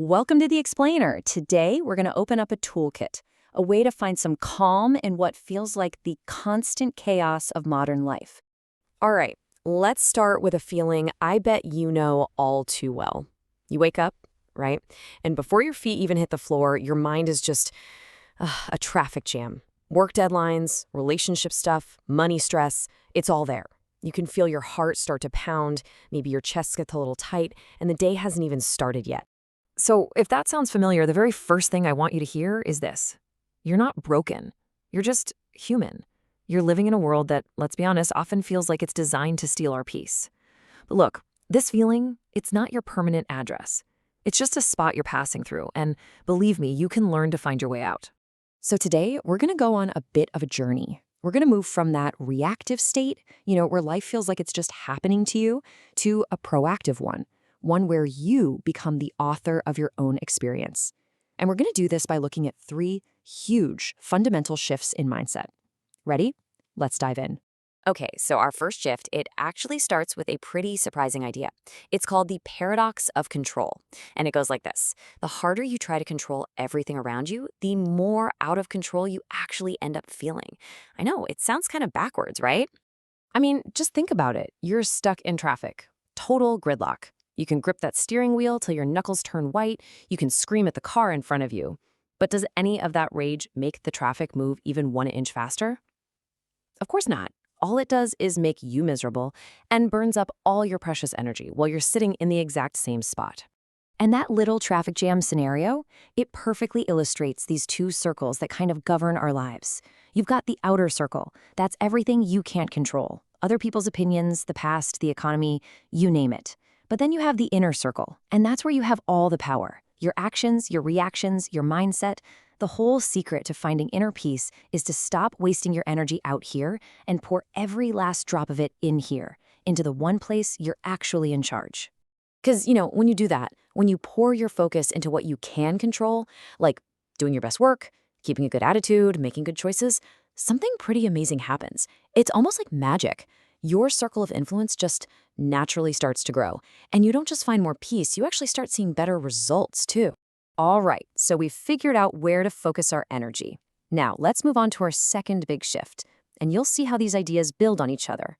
Welcome to the Explainer. Today, we're going to open up a toolkit, a way to find some calm in what feels like the constant chaos of modern life. All right, let's start with a feeling I bet you know all too well. You wake up, right? And before your feet even hit the floor, your mind is just a traffic jam. Work deadlines, relationship stuff, money stress, it's all there. You can feel your heart start to pound, maybe your chest gets a little tight, and the day hasn't even started yet. So if that sounds familiar, the very first thing I want you to hear is this. You're not broken. You're just human. You're living in a world that, let's be honest, often feels like it's designed to steal our peace. But look, this feeling, it's not your permanent address. It's just a spot you're passing through, and believe me, you can learn to find your way out. So today, we're going to go on a bit of a journey. We're going to move from that reactive state, where life feels like it's just happening to you, to a proactive one where you become the author of your own experience. And we're going to do this by looking at 3 huge fundamental shifts in mindset. Ready? Let's dive in. Okay, so our first shift, it actually starts with a pretty surprising idea. It's called the paradox of control. And it goes like this. The harder you try to control everything around you, the more out of control you actually end up feeling. I know, it sounds kind of backwards, right? I mean, just think about it. You're stuck in traffic. Total gridlock. You can grip that steering wheel till your knuckles turn white. You can scream at the car in front of you. But does any of that rage make the traffic move even 1 inch faster? Of course not. All it does is make you miserable and burns up all your precious energy while you're sitting in the exact same spot. And that little traffic jam scenario, it perfectly illustrates these 2 circles that kind of govern our lives. You've got the outer circle. That's everything you can't control. Other people's opinions, the past, the economy, you name it. But then you have the inner circle, and that's where you have all the power. Your actions, your reactions, your mindset. The whole secret to finding inner peace is to stop wasting your energy out here and pour every last drop of it in here, into the one place you're actually in charge. Because, when you do that, when you pour your focus into what you can control, like doing your best work, keeping a good attitude, making good choices, something pretty amazing happens. It's almost like magic. Your circle of influence just naturally starts to grow. And you don't just find more peace, you actually start seeing better results too. All right, so we've figured out where to focus our energy. Now, let's move on to our second big shift, and you'll see how these ideas build on each other.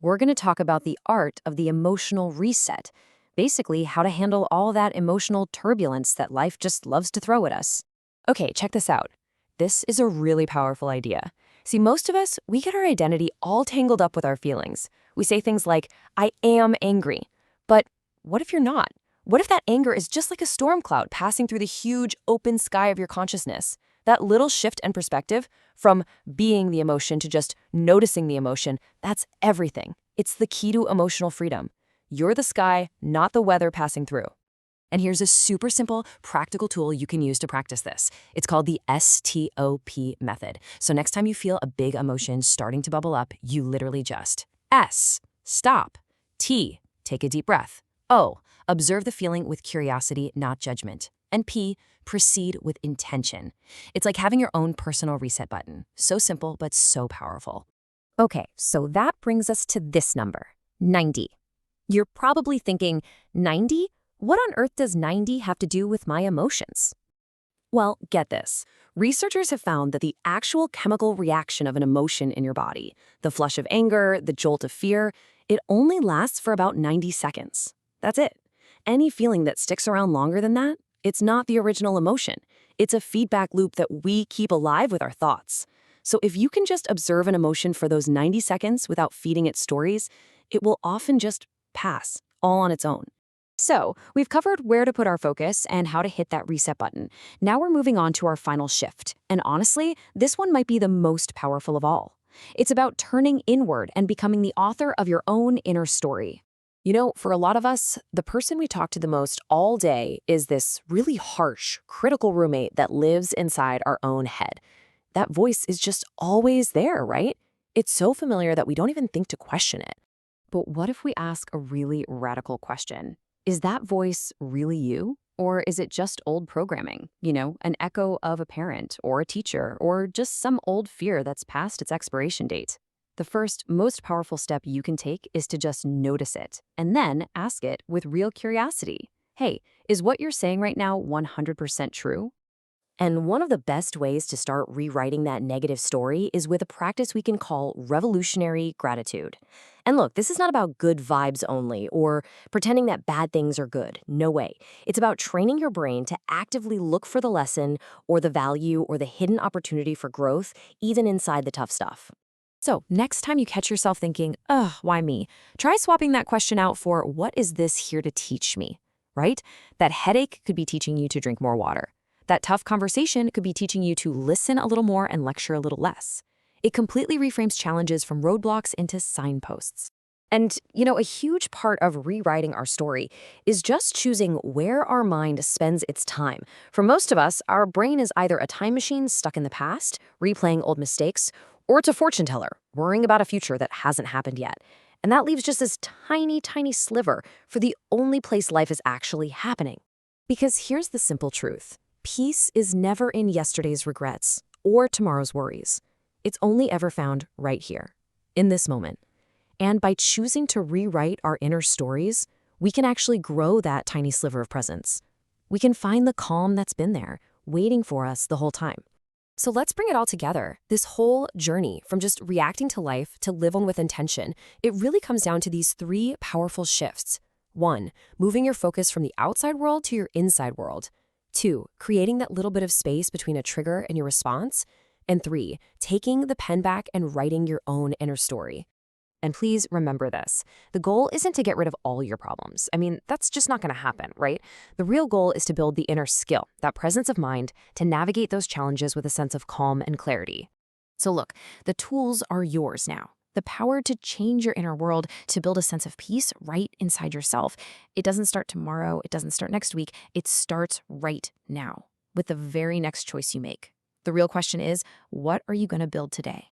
We're going to talk about the art of the emotional reset, basically how to handle all that emotional turbulence that life just loves to throw at us. Okay, check this out. This is a really powerful idea. See, most of us, we get our identity all tangled up with our feelings. We say things like, I am angry. But what if you're not? What if that anger is just like a storm cloud passing through the huge open sky of your consciousness? That little shift in perspective from being the emotion to just noticing the emotion, that's everything. It's the key to emotional freedom. You're the sky, not the weather passing through. And here's a super simple, practical tool you can use to practice this. It's called the STOP method. So next time you feel a big emotion starting to bubble up, you literally just S, stop. T, take a deep breath. O, observe the feeling with curiosity, not judgment. And P, proceed with intention. It's like having your own personal reset button. So simple, but so powerful. Okay, so that brings us to this number, 90. You're probably thinking, 90? What on earth does 90 have to do with my emotions? Well, get this. Researchers have found that the actual chemical reaction of an emotion in your body, the flush of anger, the jolt of fear, it only lasts for about 90 seconds. That's it. Any feeling that sticks around longer than that, it's not the original emotion. It's a feedback loop that we keep alive with our thoughts. So if you can just observe an emotion for those 90 seconds without feeding it stories, it will often just pass, all on its own. So, we've covered where to put our focus and how to hit that reset button. Now we're moving on to our final shift. And honestly, this one might be the most powerful of all. It's about turning inward and becoming the author of your own inner story. For a lot of us, the person we talk to the most all day is this really harsh, critical roommate that lives inside our own head. That voice is just always there, right? It's so familiar that we don't even think to question it. But what if we ask a really radical question? Is that voice really you? Or is it just old programming? An echo of a parent or a teacher or just some old fear that's past its expiration date? The first, most powerful step you can take is to just notice it and then ask it with real curiosity. Hey, Is what you're saying right now 100% true? And one of the best ways to start rewriting that negative story is with a practice we can call revolutionary gratitude. And look, this is not about good vibes only or pretending that bad things are good. No way. It's about training your brain to actively look for the lesson or the value or the hidden opportunity for growth, even inside the tough stuff. So, next time you catch yourself thinking, ugh, why me? Try swapping that question out for, what is this here to teach me? Right? That headache could be teaching you to drink more water. That tough conversation could be teaching you to listen a little more and lecture a little less. It completely reframes challenges from roadblocks into signposts. And, a huge part of rewriting our story is just choosing where our mind spends its time. For most of us, our brain is either a time machine stuck in the past, replaying old mistakes, or it's a fortune teller, worrying about a future that hasn't happened yet. And that leaves just this tiny, tiny sliver for the only place life is actually happening. Because here's the simple truth. Peace is never in yesterday's regrets or tomorrow's worries. It's only ever found right here, in this moment. And by choosing to rewrite our inner stories, we can actually grow that tiny sliver of presence. We can find the calm that's been there, waiting for us the whole time. So let's bring it all together. This whole journey from just reacting to life to live on with intention, it really comes down to these three powerful shifts. 1, moving your focus from the outside world to your inside world. 2, creating that little bit of space between a trigger and your response. And 3, taking the pen back and writing your own inner story. And please remember this. The goal isn't to get rid of all your problems. I mean, that's just not going to happen, right? The real goal is to build the inner skill, that presence of mind, to navigate those challenges with a sense of calm and clarity. So look, the tools are yours now. The power to change your inner world, to build a sense of peace right inside yourself. It doesn't start tomorrow. It doesn't start next week. It starts right now with the very next choice you make. The real question is, what are you going to build today?